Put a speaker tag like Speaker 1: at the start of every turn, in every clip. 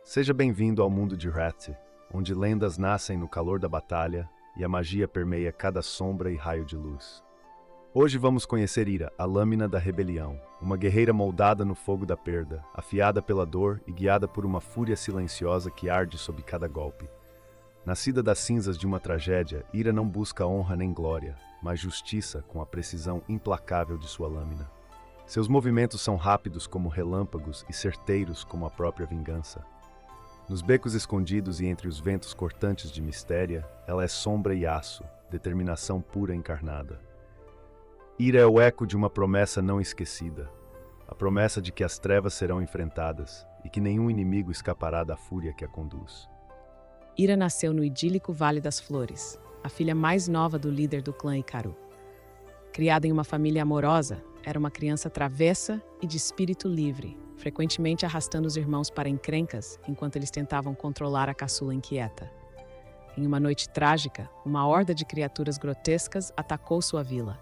Speaker 1: Seja bem-vindo ao mundo de Wrath, onde lendas nascem no calor da batalha e a magia permeia cada sombra e raio de luz. Hoje vamos conhecer Ira, a lâmina da rebelião, uma guerreira moldada no fogo da perda, afiada pela dor e guiada por uma fúria silenciosa que arde sob cada golpe. Nascida das cinzas de uma tragédia, Ira não busca honra nem glória, mas justiça com a precisão implacável de sua lâmina. Seus movimentos são rápidos como relâmpagos e certeiros como a própria vingança. Nos becos escondidos e entre os ventos cortantes de Mistéria, ela é sombra e aço, determinação pura encarnada. Ira é o eco de uma promessa não esquecida, a promessa de que as trevas serão enfrentadas e que nenhum inimigo escapará da fúria que a conduz.
Speaker 2: Ira nasceu no idílico Vale das Flores, a filha mais nova do líder do clã Ikaru. Criada em uma família amorosa, era uma criança travessa e de espírito livre, frequentemente arrastando os irmãos para encrencas enquanto eles tentavam controlar a caçula inquieta. Em uma noite trágica, uma horda de criaturas grotescas atacou sua vila,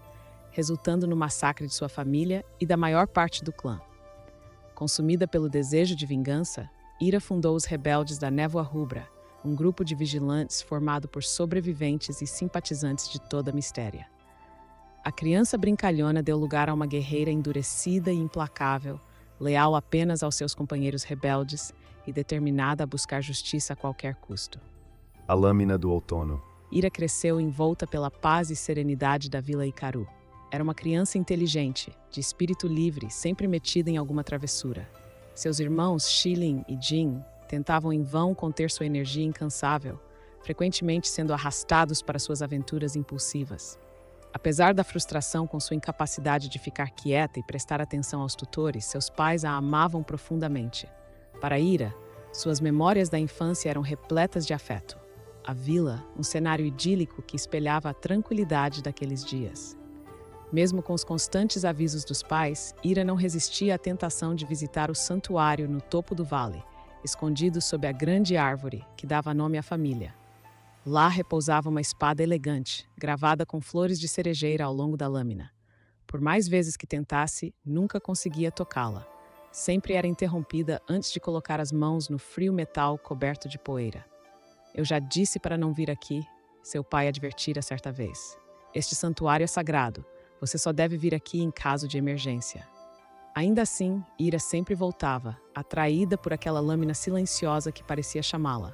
Speaker 2: resultando no massacre de sua família e da maior parte do clã. Consumida pelo desejo de vingança, Ira fundou os Rebeldes da Névoa Rubra, um grupo de vigilantes formado por sobreviventes e simpatizantes de toda a Mistéria. A criança brincalhona deu lugar a uma guerreira endurecida e implacável, leal apenas aos seus companheiros rebeldes e determinada a buscar justiça a qualquer custo.
Speaker 1: A lâmina do outono.
Speaker 2: Ira cresceu envolta pela paz e serenidade da Vila Ikaru. Era uma criança inteligente, de espírito livre, sempre metida em alguma travessura. Seus irmãos, Shilin e Jin, tentavam em vão conter sua energia incansável, frequentemente sendo arrastados para suas aventuras impulsivas. Apesar da frustração com sua incapacidade de ficar quieta e prestar atenção aos tutores, seus pais a amavam profundamente. Para Ira, suas memórias da infância eram repletas de afeto. A vila, um cenário idílico que espelhava a tranquilidade daqueles dias. Mesmo com os constantes avisos dos pais, Ira não resistia à tentação de visitar o santuário no topo do vale, escondido sob a grande árvore que dava nome à família. Lá repousava uma espada elegante, gravada com flores de cerejeira ao longo da lâmina. Por mais vezes que tentasse, nunca conseguia tocá-la. Sempre era interrompida antes de colocar as mãos no frio metal coberto de poeira. "Eu já disse para não vir aqui", seu pai advertira certa vez. "Este santuário é sagrado. Você só deve vir aqui em caso de emergência." Ainda assim, Ira sempre voltava, atraída por aquela lâmina silenciosa que parecia chamá-la.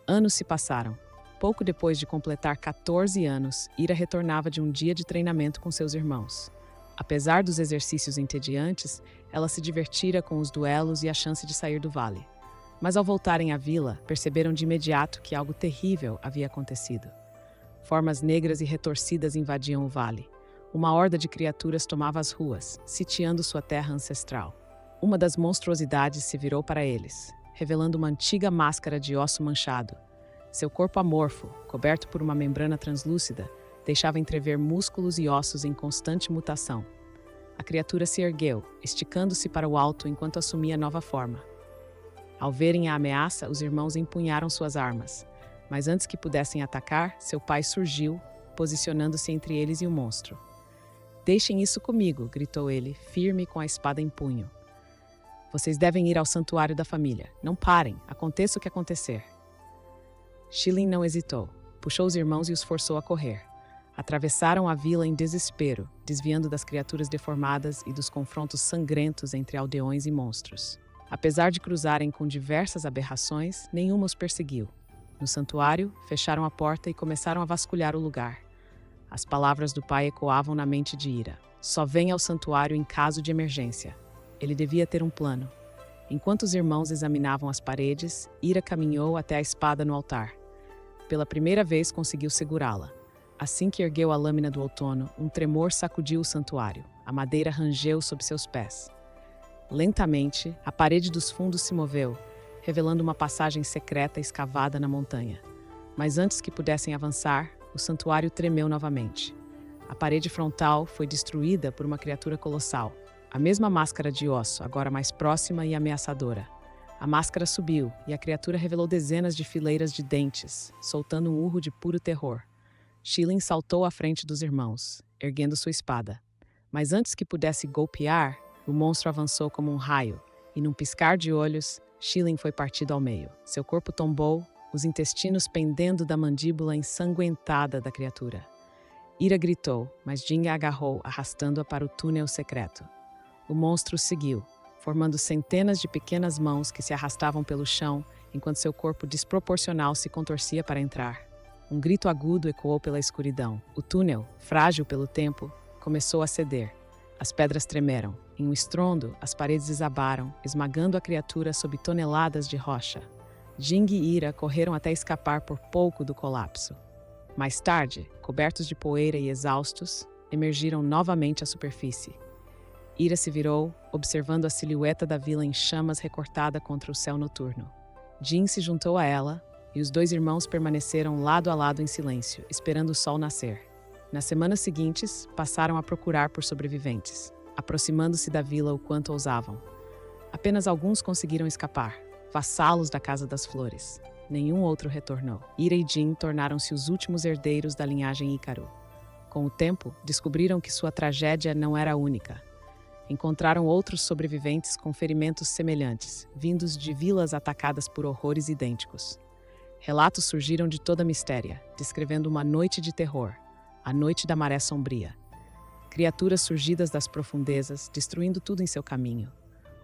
Speaker 2: Anos se passaram. Pouco depois de completar 14 anos, Ira retornava de um dia de treinamento com seus irmãos. Apesar dos exercícios entediantes, ela se divertira com os duelos e a chance de sair do vale. Mas ao voltarem à vila, perceberam de imediato que algo terrível havia acontecido. Formas negras e retorcidas invadiam o vale. Uma horda de criaturas tomava as ruas, sitiando sua terra ancestral. Uma das monstruosidades se virou para eles, revelando uma antiga máscara de osso manchado. Seu corpo amorfo, coberto por uma membrana translúcida, deixava entrever músculos e ossos em constante mutação. A criatura se ergueu, esticando-se para o alto enquanto assumia nova forma. Ao verem a ameaça, os irmãos empunharam suas armas. Mas antes que pudessem atacar, seu pai surgiu, posicionando-se entre eles e o monstro. "Deixem isso comigo", gritou ele, firme com a espada em punho. "Vocês devem ir ao santuário da família. Não parem, aconteça o que acontecer." Shilin não hesitou. Puxou os irmãos e os forçou a correr. Atravessaram a vila em desespero, desviando das criaturas deformadas e dos confrontos sangrentos entre aldeões e monstros. Apesar de cruzarem com diversas aberrações, nenhuma os perseguiu. No santuário, fecharam a porta e começaram a vasculhar o lugar. As palavras do pai ecoavam na mente de Ira. Só venha ao santuário em caso de emergência. Ele devia ter um plano. Enquanto os irmãos examinavam as paredes, Ira caminhou até a espada no altar. Pela primeira vez conseguiu segurá-la. Assim que ergueu a lâmina do outono, um tremor sacudiu o santuário. A madeira rangeu sob seus pés. Lentamente, a parede dos fundos se moveu, revelando uma passagem secreta escavada na montanha. Mas antes que pudessem avançar, o santuário tremeu novamente. A parede frontal foi destruída por uma criatura colossal. A mesma máscara de osso, agora mais próxima e ameaçadora. A máscara subiu e a criatura revelou dezenas de fileiras de dentes, soltando um urro de puro terror. Shilin saltou à frente dos irmãos, erguendo sua espada. Mas antes que pudesse golpear, o monstro avançou como um raio, e num piscar de olhos, Shilling foi partido ao meio. Seu corpo tombou, os intestinos pendendo da mandíbula ensanguentada da criatura. Ira gritou, mas Jin a agarrou, arrastando-a para o túnel secreto. O monstro seguiu, formando centenas de pequenas mãos que se arrastavam pelo chão enquanto seu corpo desproporcional se contorcia para entrar. Um grito agudo ecoou pela escuridão. O túnel, frágil pelo tempo, começou a ceder. As pedras tremeram. Em um estrondo, as paredes desabaram, esmagando a criatura sob toneladas de rocha. Jing e Ira correram até escapar por pouco do colapso. Mais tarde, cobertos de poeira e exaustos, emergiram novamente à superfície. Ira se virou, observando a silhueta da vila em chamas recortada contra o céu noturno. Jin se juntou a ela, e os dois irmãos permaneceram lado a lado em silêncio, esperando o sol nascer. Nas semanas seguintes, passaram a procurar por sobreviventes, aproximando-se da vila o quanto ousavam. Apenas alguns conseguiram escapar, vassalos da Casa das Flores. Nenhum outro retornou. Ira e Jin tornaram-se os últimos herdeiros da linhagem Ícaro. Com o tempo, descobriram que sua tragédia não era a única. Encontraram outros sobreviventes com ferimentos semelhantes, vindos de vilas atacadas por horrores idênticos. Relatos surgiram de toda a Mistéria, descrevendo uma noite de terror, a Noite da Maré Sombria. Criaturas surgidas das profundezas, destruindo tudo em seu caminho.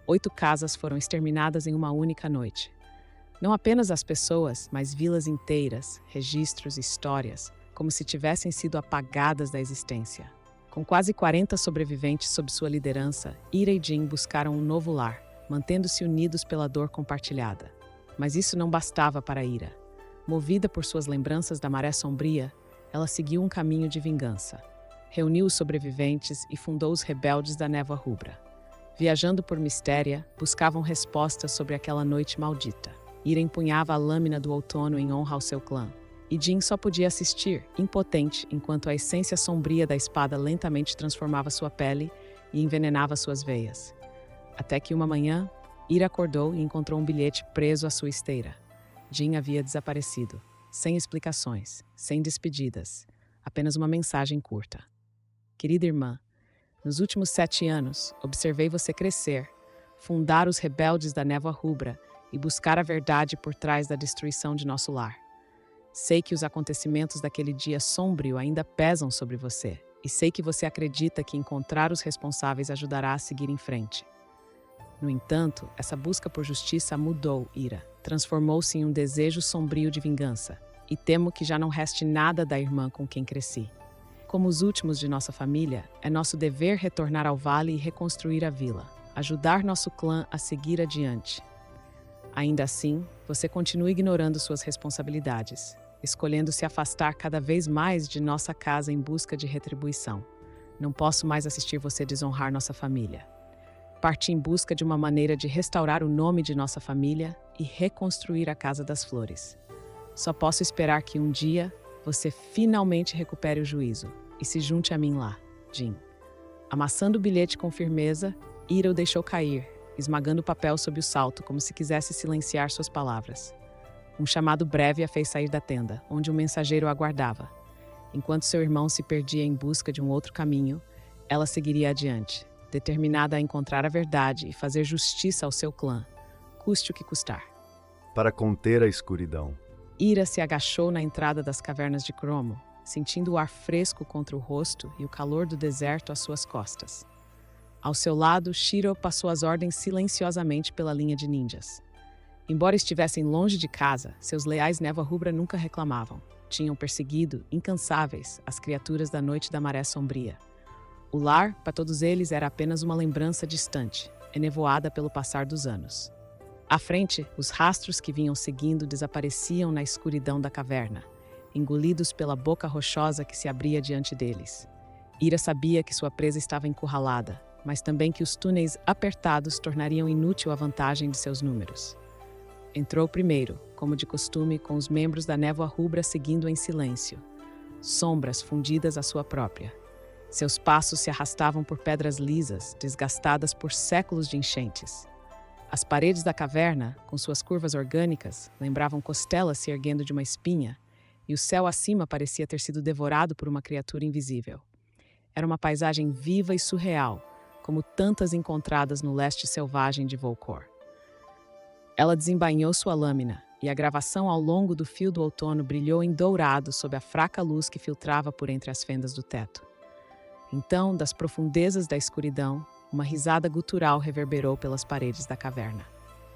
Speaker 2: 8 casas foram exterminadas em uma única noite. Não apenas as pessoas, mas vilas inteiras, registros, histórias, como se tivessem sido apagadas da existência. Com quase 40 sobreviventes sob sua liderança, Ira e Jin buscaram um novo lar, mantendo-se unidos pela dor compartilhada. Mas isso não bastava para Ira. Movida por suas lembranças da Maré Sombria, ela seguiu um caminho de vingança. Reuniu os sobreviventes e fundou os rebeldes da Névoa Rubra. Viajando por Mistéria, buscavam respostas sobre aquela noite maldita. Ira empunhava a lâmina do outono em honra ao seu clã. E Jin só podia assistir, impotente, enquanto a essência sombria da espada lentamente transformava sua pele e envenenava suas veias. Até que uma manhã, Ira acordou e encontrou um bilhete preso à sua esteira. Jin havia desaparecido, sem explicações, sem despedidas, apenas uma mensagem curta. Querida irmã, nos últimos 7 anos, observei você crescer, fundar os rebeldes da Névoa Rubra e buscar a verdade por trás da destruição de nosso lar. Sei que os acontecimentos daquele dia sombrio ainda pesam sobre você, e sei que você acredita que encontrar os responsáveis ajudará a seguir em frente. No entanto, essa busca por justiça mudou, Ira. Transformou-se em um desejo sombrio de vingança, e temo que já não reste nada da irmã com quem cresci. Como os últimos de nossa família, é nosso dever retornar ao vale e reconstruir a vila, ajudar nosso clã a seguir adiante. Ainda assim, você continua ignorando suas responsabilidades, escolhendo se afastar cada vez mais de nossa casa em busca de retribuição. Não posso mais assistir você desonrar nossa família. Parti em busca de uma maneira de restaurar o nome de nossa família e reconstruir a Casa das Flores. Só posso esperar que um dia você finalmente recupere o juízo e se junte a mim lá, Jin. Amassando o bilhete com firmeza, Ira o deixou cair, esmagando o papel sob o salto como se quisesse silenciar suas palavras. Um chamado breve a fez sair da tenda, onde um mensageiro a aguardava. Enquanto seu irmão se perdia em busca de um outro caminho, ela seguiria adiante, determinada a encontrar a verdade e fazer justiça ao seu clã, custe o que custar.
Speaker 1: Para conter a escuridão.
Speaker 2: Ira se agachou na entrada das cavernas de Cromo, sentindo o ar fresco contra o rosto e o calor do deserto às suas costas. Ao seu lado, Shiro passou as ordens silenciosamente pela linha de ninjas. Embora estivessem longe de casa, seus leais Névoa Rubra nunca reclamavam. Tinham perseguido, incansáveis, as criaturas da Noite da Maré Sombria. O lar, para todos eles, era apenas uma lembrança distante, enevoada pelo passar dos anos. À frente, os rastros que vinham seguindo desapareciam na escuridão da caverna, engolidos pela boca rochosa que se abria diante deles. Ira sabia que sua presa estava encurralada, mas também que os túneis apertados tornariam inútil a vantagem de seus números. Entrou primeiro, como de costume, com os membros da Névoa Rubra seguindo em silêncio, sombras fundidas à sua própria. Seus passos se arrastavam por pedras lisas, desgastadas por séculos de enchentes. As paredes da caverna, com suas curvas orgânicas, lembravam costelas se erguendo de uma espinha, e o céu acima parecia ter sido devorado por uma criatura invisível. Era uma paisagem viva e surreal, como tantas encontradas no leste selvagem de Volcor. Ela desembainhou sua lâmina, e a gravação ao longo do fio do outono brilhou em dourado sob a fraca luz que filtrava por entre as fendas do teto. Então, das profundezas da escuridão, uma risada gutural reverberou pelas paredes da caverna.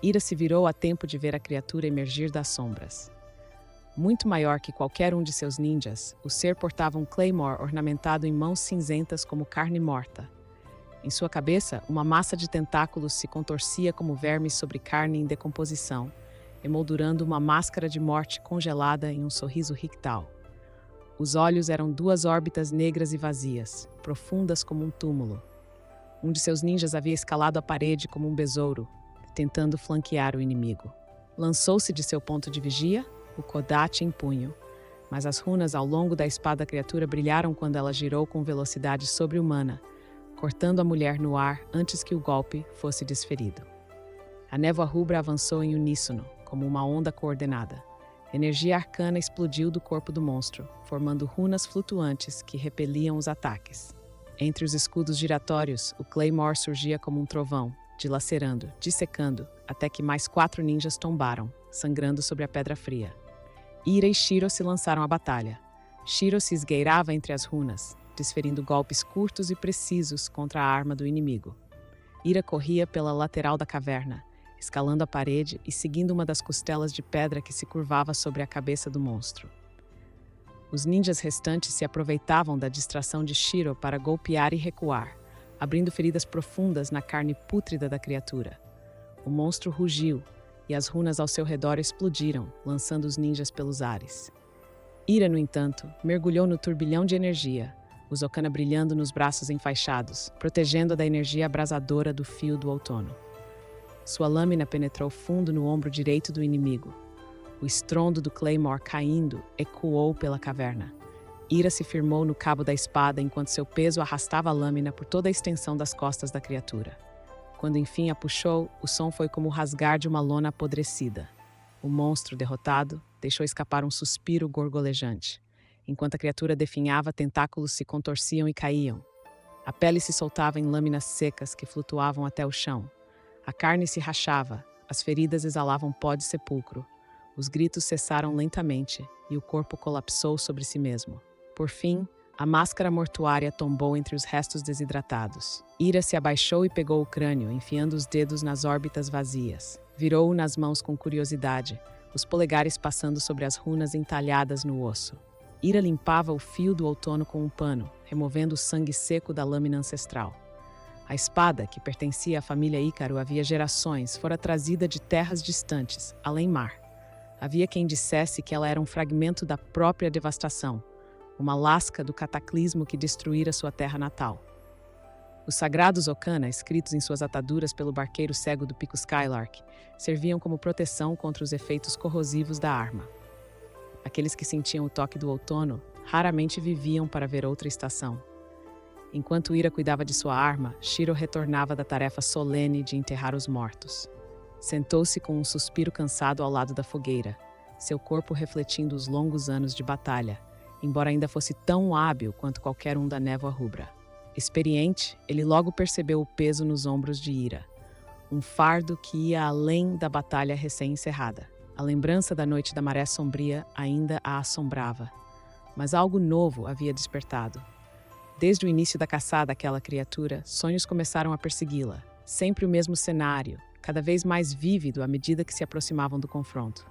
Speaker 2: Ira se virou a tempo de ver a criatura emergir das sombras. Muito maior que qualquer um de seus ninjas, o ser portava um claymore ornamentado em mãos cinzentas como carne morta. Em sua cabeça, uma massa de tentáculos se contorcia como vermes sobre carne em decomposição, emoldurando uma máscara de morte congelada em um sorriso rictal. Os olhos eram duas órbitas negras e vazias, profundas como um túmulo. Um de seus ninjas havia escalado a parede como um besouro, tentando flanquear o inimigo. Lançou-se de seu ponto de vigia, o kodate em punho, mas as runas ao longo da espada da criatura brilharam quando ela girou com velocidade sobre-humana, cortando a mulher no ar antes que o golpe fosse desferido. A névoa rubra avançou em uníssono, como uma onda coordenada. Energia arcana explodiu do corpo do monstro, formando runas flutuantes que repeliam os ataques. Entre os escudos giratórios, o Claymore surgia como um trovão, dilacerando, dissecando, até que mais 4 ninjas tombaram, sangrando sobre a pedra fria. Ira e Shiro se lançaram à batalha. Shiro se esgueirava entre as runas, desferindo golpes curtos e precisos contra a arma do inimigo. Ira corria pela lateral da caverna, escalando a parede e seguindo uma das costelas de pedra que se curvava sobre a cabeça do monstro. Os ninjas restantes se aproveitavam da distração de Shiro para golpear e recuar, abrindo feridas profundas na carne pútrida da criatura. O monstro rugiu, e as runas ao seu redor explodiram, lançando os ninjas pelos ares. Ira, no entanto, mergulhou no turbilhão de energia, o Zokana brilhando nos braços enfaixados, protegendo-a da energia abrasadora do fio do outono. Sua lâmina penetrou fundo no ombro direito do inimigo. O estrondo do Claymore caindo ecoou pela caverna. Ira se firmou no cabo da espada enquanto seu peso arrastava a lâmina por toda a extensão das costas da criatura. Quando enfim a puxou, o som foi como o rasgar de uma lona apodrecida. O monstro, derrotado, deixou escapar um suspiro gorgolejante. Enquanto a criatura definhava, tentáculos se contorciam e caíam. A pele se soltava em lâminas secas que flutuavam até o chão. A carne se rachava, as feridas exalavam pó de sepulcro. Os gritos cessaram lentamente e o corpo colapsou sobre si mesmo. Por fim, a máscara mortuária tombou entre os restos desidratados. Ira se abaixou e pegou o crânio, enfiando os dedos nas órbitas vazias. Virou-o nas mãos com curiosidade, os polegares passando sobre as runas entalhadas no osso. Ira limpava o fio do outono com um pano, removendo o sangue seco da lâmina ancestral. A espada, que pertencia à família Ícaro havia gerações, fora trazida de terras distantes, além-mar. Havia quem dissesse que ela era um fragmento da própria devastação, uma lasca do cataclismo que destruíra sua terra natal. Os sagrados Okana, escritos em suas ataduras pelo barqueiro cego do Pico Skylark, serviam como proteção contra os efeitos corrosivos da arma. Aqueles que sentiam o toque do outono raramente viviam para ver outra estação. Enquanto Ira cuidava de sua arma, Shiro retornava da tarefa solene de enterrar os mortos. Sentou-se com um suspiro cansado ao lado da fogueira, seu corpo refletindo os longos anos de batalha, embora ainda fosse tão hábil quanto qualquer um da névoa rubra. Experiente, ele logo percebeu o peso nos ombros de Ira, um fardo que ia além da batalha recém-encerrada. A lembrança da noite da maré sombria ainda a assombrava, mas algo novo havia despertado. Desde o início da caçada àquela criatura, sonhos começaram a persegui-la. Sempre o mesmo cenário, cada vez mais vívido à medida que se aproximavam do confronto.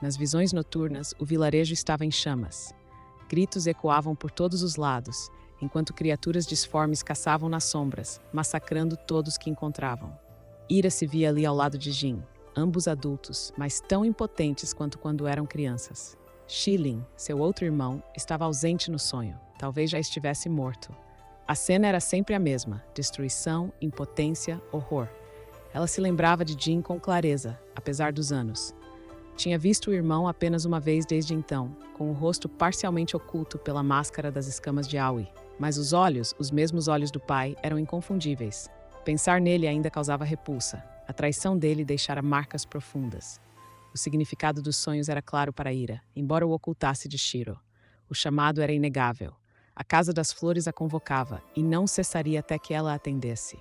Speaker 2: Nas visões noturnas, o vilarejo estava em chamas. Gritos ecoavam por todos os lados, enquanto criaturas disformes caçavam nas sombras, massacrando todos que encontravam. Ira se via ali ao lado de Jin, ambos adultos, mas tão impotentes quanto quando eram crianças. Shilin, seu outro irmão, estava ausente no sonho, talvez já estivesse morto. A cena era sempre a mesma: destruição, impotência, horror. Ela se lembrava de Jin com clareza, apesar dos anos. Tinha visto o irmão apenas uma vez desde então, com o rosto parcialmente oculto pela máscara das escamas de Aoi. Mas os olhos, os mesmos olhos do pai, eram inconfundíveis. Pensar nele ainda causava repulsa. A traição dele deixara marcas profundas. O significado dos sonhos era claro para Ira, embora o ocultasse de Shiro. O chamado era inegável. A Casa das Flores a convocava, e não cessaria até que ela a atendesse.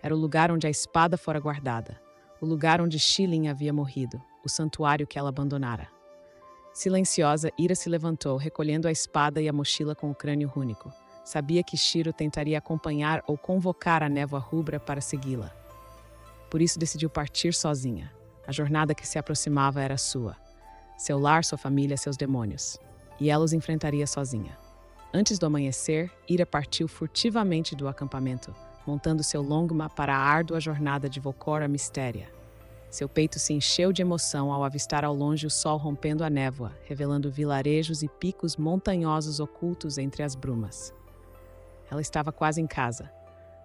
Speaker 2: Era o lugar onde a espada fora guardada, o lugar onde Shilin havia morrido, o santuário que ela abandonara. Silenciosa, Ira se levantou, recolhendo a espada e a mochila com o crânio rúnico. Sabia que Shiro tentaria acompanhar ou convocar a névoa rubra para segui-la. Por isso decidiu partir sozinha. A jornada que se aproximava era sua. Seu lar, sua família, seus demônios. E ela os enfrentaria sozinha. Antes do amanhecer, Ira partiu furtivamente do acampamento, montando seu longma para a árdua jornada de Volcora Mistéria. Seu peito se encheu de emoção ao avistar ao longe o sol rompendo a névoa, revelando vilarejos e picos montanhosos ocultos entre as brumas. Ela estava quase em casa.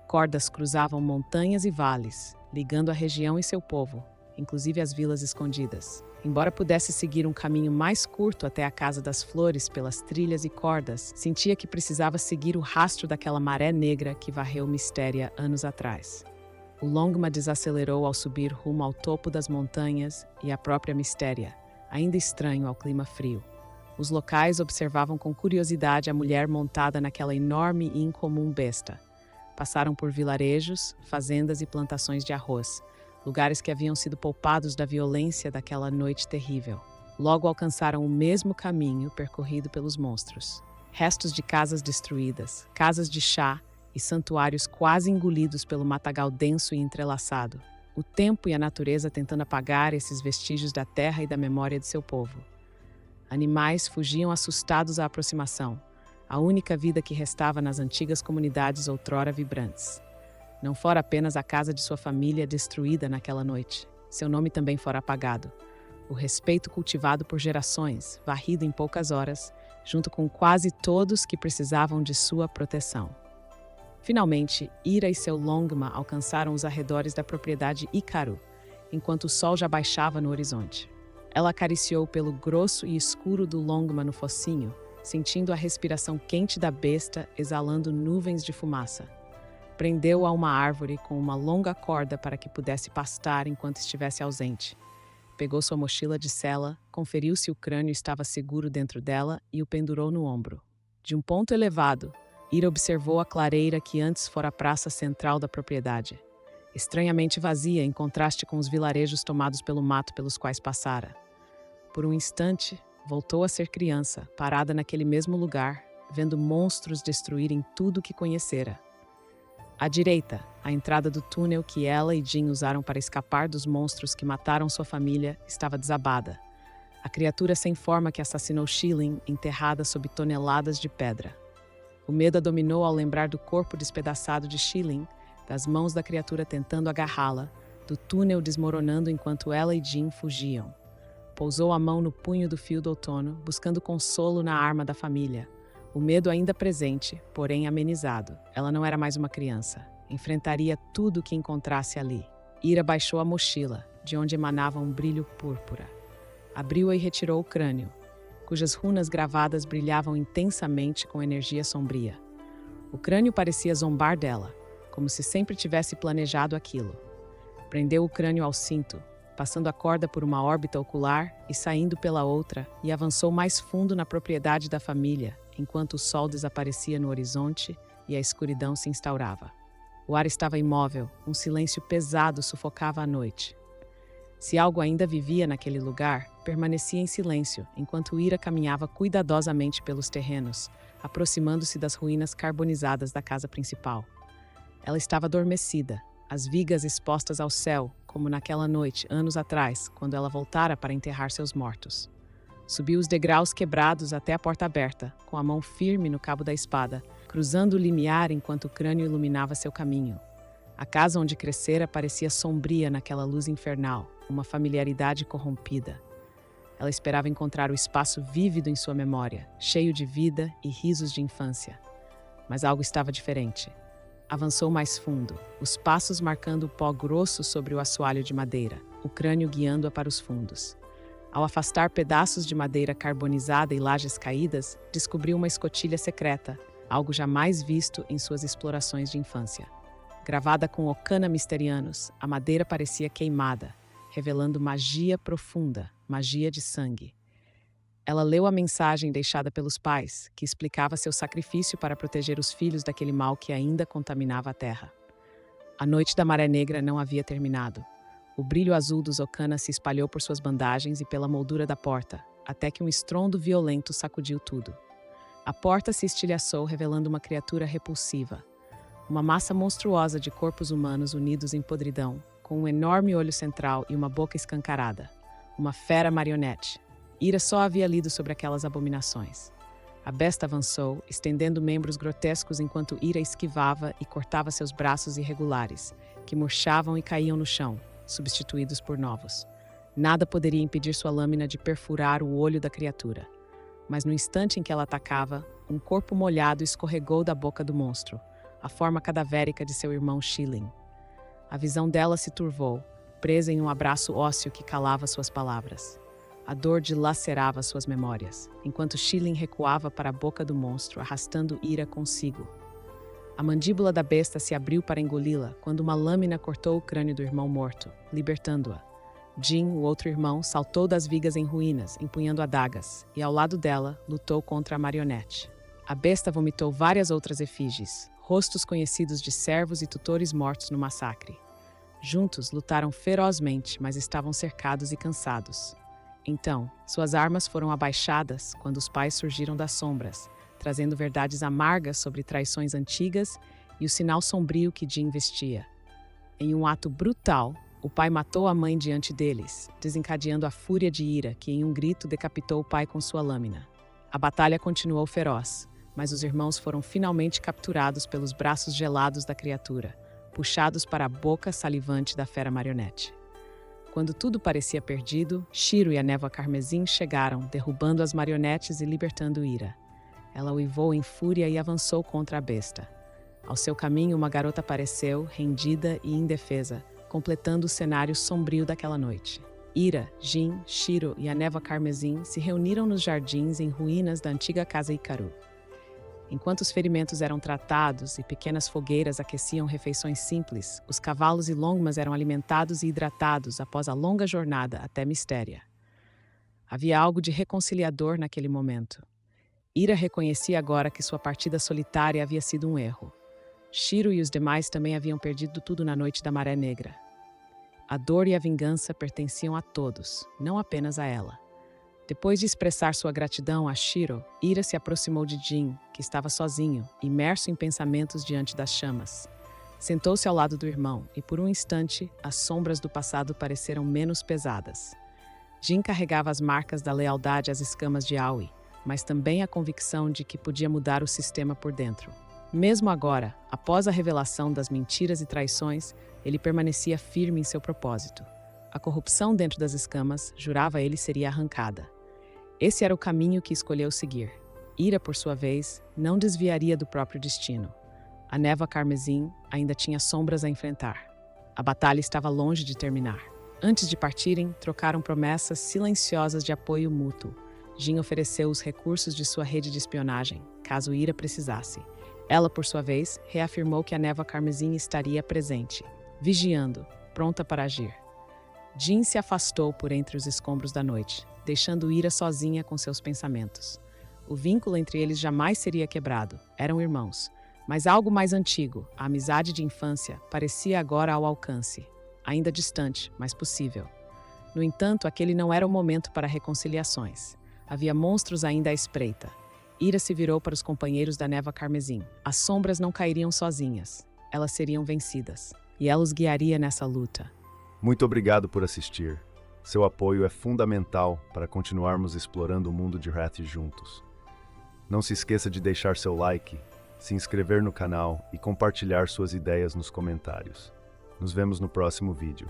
Speaker 2: Cordas cruzavam montanhas e vales, ligando a região e seu povo, inclusive as vilas escondidas. Embora pudesse seguir um caminho mais curto até a Casa das Flores pelas trilhas e cordas, sentia que precisava seguir o rastro daquela maré negra que varreu Mistéria anos atrás. O longma desacelerou ao subir rumo ao topo das montanhas e à própria Mistéria, ainda estranho ao clima frio. Os locais observavam com curiosidade a mulher montada naquela enorme e incomum besta. Passaram por vilarejos, fazendas e plantações de arroz, lugares que haviam sido poupados da violência daquela noite terrível. Logo alcançaram o mesmo caminho percorrido pelos monstros. Restos de casas destruídas, casas de chá e santuários quase engolidos pelo matagal denso e entrelaçado. O tempo e a natureza tentando apagar esses vestígios da terra e da memória de seu povo. Animais fugiam assustados à aproximação, a única vida que restava nas antigas comunidades outrora vibrantes. Não fora apenas a casa de sua família destruída naquela noite. Seu nome também fora apagado. O respeito cultivado por gerações, varrido em poucas horas, junto com quase todos que precisavam de sua proteção. Finalmente, Ira e seu longma alcançaram os arredores da propriedade Ikaru, enquanto o sol já baixava no horizonte. Ela acariciou o pelo grosso e escuro do longma no focinho, sentindo a respiração quente da besta exalando nuvens de fumaça. Prendeu-o a uma árvore com uma longa corda para que pudesse pastar enquanto estivesse ausente. Pegou sua mochila de sela, conferiu se o crânio estava seguro dentro dela e o pendurou no ombro. De um ponto elevado, Ira observou a clareira que antes fora a praça central da propriedade. Estranhamente vazia em contraste com os vilarejos tomados pelo mato pelos quais passara. Por um instante, voltou a ser criança, parada naquele mesmo lugar, vendo monstros destruírem tudo que conhecera. À direita, a entrada do túnel que ela e Jin usaram para escapar dos monstros que mataram sua família estava desabada. A criatura sem forma que assassinou Shilin, enterrada sob toneladas de pedra. O medo a dominou ao lembrar do corpo despedaçado de Shilin, das mãos da criatura tentando agarrá-la, do túnel desmoronando enquanto ela e Jin fugiam. Pousou a mão no punho do fio do outono, buscando consolo na arma da família. O medo ainda presente, porém amenizado. Ela não era mais uma criança. Enfrentaria tudo o que encontrasse ali. Ira baixou a mochila, de onde emanava um brilho púrpura. Abriu-a e retirou o crânio, cujas runas gravadas brilhavam intensamente com energia sombria. O crânio parecia zombar dela, como se sempre tivesse planejado aquilo. Prendeu o crânio ao cinto, passando a corda por uma órbita ocular e saindo pela outra, e avançou mais fundo na propriedade da família, enquanto o sol desaparecia no horizonte e a escuridão se instaurava. O ar estava imóvel, um silêncio pesado sufocava a noite. Se algo ainda vivia naquele lugar, permanecia em silêncio, enquanto Ira caminhava cuidadosamente pelos terrenos, aproximando-se das ruínas carbonizadas da casa principal. Ela estava adormecida, as vigas expostas ao céu, como naquela noite, anos atrás, quando ela voltara para enterrar seus mortos. Subiu os degraus quebrados até a porta aberta, com a mão firme no cabo da espada, cruzando o limiar enquanto o crânio iluminava seu caminho. A casa onde crescera parecia sombria naquela luz infernal, uma familiaridade corrompida. Ela esperava encontrar o espaço vívido em sua memória, cheio de vida e risos de infância. Mas algo estava diferente. Avançou mais fundo, os passos marcando o pó grosso sobre o assoalho de madeira, o crânio guiando-a para os fundos. Ao afastar pedaços de madeira carbonizada e lajes caídas, descobriu uma escotilha secreta, algo jamais visto em suas explorações de infância. Gravada com Okana Mysterianos, a madeira parecia queimada, revelando magia profunda, magia de sangue. Ela leu a mensagem deixada pelos pais, que explicava seu sacrifício para proteger os filhos daquele mal que ainda contaminava a terra. A noite da Maré Negra não havia terminado. O brilho azul dos Okana se espalhou por suas bandagens e pela moldura da porta, até que um estrondo violento sacudiu tudo. A porta se estilhaçou, revelando uma criatura repulsiva. Uma massa monstruosa de corpos humanos unidos em podridão, com um enorme olho central e uma boca escancarada. Uma fera marionete. Ira só havia lido sobre aquelas abominações. A besta avançou, estendendo membros grotescos enquanto Ira esquivava e cortava seus braços irregulares, que murchavam e caíam no chão, substituídos por novos. Nada poderia impedir sua lâmina de perfurar o olho da criatura. Mas no instante em que ela atacava, um corpo molhado escorregou da boca do monstro, a forma cadavérica de seu irmão Shilin. A visão dela se turvou, presa em um abraço ósseo que calava suas palavras. A dor dilacerava suas memórias, enquanto Shilin recuava para a boca do monstro, arrastando Ira consigo. A mandíbula da besta se abriu para engoli-la quando uma lâmina cortou o crânio do irmão morto, libertando-a. Jin, o outro irmão, saltou das vigas em ruínas, empunhando adagas, e ao lado dela, lutou contra a marionete. A besta vomitou várias outras efígies, rostos conhecidos de servos e tutores mortos no massacre. Juntos, lutaram ferozmente, mas estavam cercados e cansados. Então, suas armas foram abaixadas quando os pais surgiram das sombras, trazendo verdades amargas sobre traições antigas e o sinal sombrio que Jin vestia. Em um ato brutal, o pai matou a mãe diante deles, desencadeando a fúria de Ira, que em um grito decapitou o pai com sua lâmina. A batalha continuou feroz, mas os irmãos foram finalmente capturados pelos braços gelados da criatura, puxados para a boca salivante da fera marionete. Quando tudo parecia perdido, Shiro e a névoa carmesim chegaram, derrubando as marionetes e libertando Ira. Ela uivou em fúria e avançou contra a besta. Ao seu caminho, uma garota apareceu, rendida e indefesa, completando o cenário sombrio daquela noite. Ira, Jin, Shiro e a névoa carmesim se reuniram nos jardins em ruínas da antiga casa Ikaru. Enquanto os ferimentos eram tratados e pequenas fogueiras aqueciam refeições simples, os cavalos e longmas eram alimentados e hidratados após a longa jornada até Mystéria. Havia algo de reconciliador naquele momento. Ira reconhecia agora que sua partida solitária havia sido um erro. Shiro e os demais também haviam perdido tudo na noite da Maré Negra. A dor e a vingança pertenciam a todos, não apenas a ela. Depois de expressar sua gratidão a Shiro, Ira se aproximou de Jin, que estava sozinho, imerso em pensamentos diante das chamas. Sentou-se ao lado do irmão e, por um instante, as sombras do passado pareceram menos pesadas. Jin carregava as marcas da lealdade às escamas de Aoi, mas também a convicção de que podia mudar o sistema por dentro. Mesmo agora, após a revelação das mentiras e traições, ele permanecia firme em seu propósito. A corrupção dentro das escamas, jurava ele, seria arrancada. Esse era o caminho que escolheu seguir. Ira, por sua vez, não desviaria do próprio destino. A névoa carmesim ainda tinha sombras a enfrentar. A batalha estava longe de terminar. Antes de partirem, trocaram promessas silenciosas de apoio mútuo. Jin ofereceu os recursos de sua rede de espionagem, caso Ira precisasse. Ela, por sua vez, reafirmou que a névoa carmesim estaria presente, vigiando, pronta para agir. Jin se afastou por entre os escombros da noite, deixando Ira sozinha com seus pensamentos. O vínculo entre eles jamais seria quebrado, eram irmãos. Mas algo mais antigo, a amizade de infância, parecia agora ao alcance. Ainda distante, mas possível. No entanto, aquele não era o momento para reconciliações. Havia monstros ainda à espreita. Ira se virou para os companheiros da névoa carmesim. As sombras não cairiam sozinhas. Elas seriam vencidas. E ela os guiaria nessa luta.
Speaker 1: Muito obrigado por assistir. Seu apoio é fundamental para continuarmos explorando o mundo de Wrath juntos. Não se esqueça de deixar seu like, se inscrever no canal e compartilhar suas ideias nos comentários. Nos vemos no próximo vídeo.